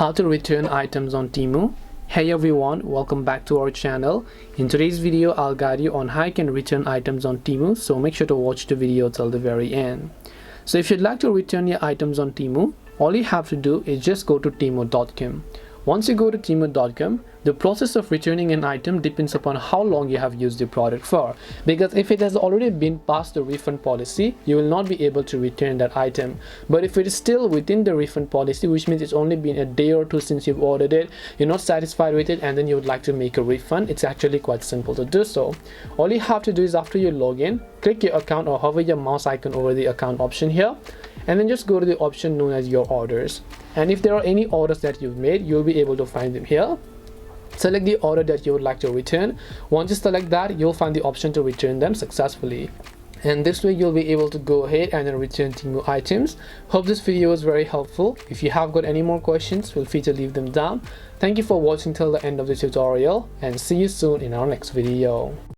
How to return items on Temu. Hey everyone, welcome back to our channel. In today's video, I'll guide you on how you can return items on Temu, so make sure to watch the video till the very end. So if you'd like to return your items on Temu, all you have to do is just go to temu.com. Once you go to temu.com, the process of returning an item depends upon how long you have used the product for, because if it has already been past the refund policy, you will not be able to return that item. But if it is still within the refund policy, which means it's only been a day or two since you've ordered it, you're not satisfied with it, and then you would like to make a refund, it's actually quite simple to do so. All you have to do is, after you log in, click your account or hover your mouse icon over the account option here, and then just go to the option known as your orders. And if there are any orders that you've made, you'll be able to find them here. Select the order that you would like to return. Once you select that, you'll find the option to return them successfully. And this way you'll be able to go ahead and then return Temu items. Hope this video was very helpful. If you have got any more questions, feel free to leave them down. Thank you for watching till the end of the tutorial, and see you soon in our next video.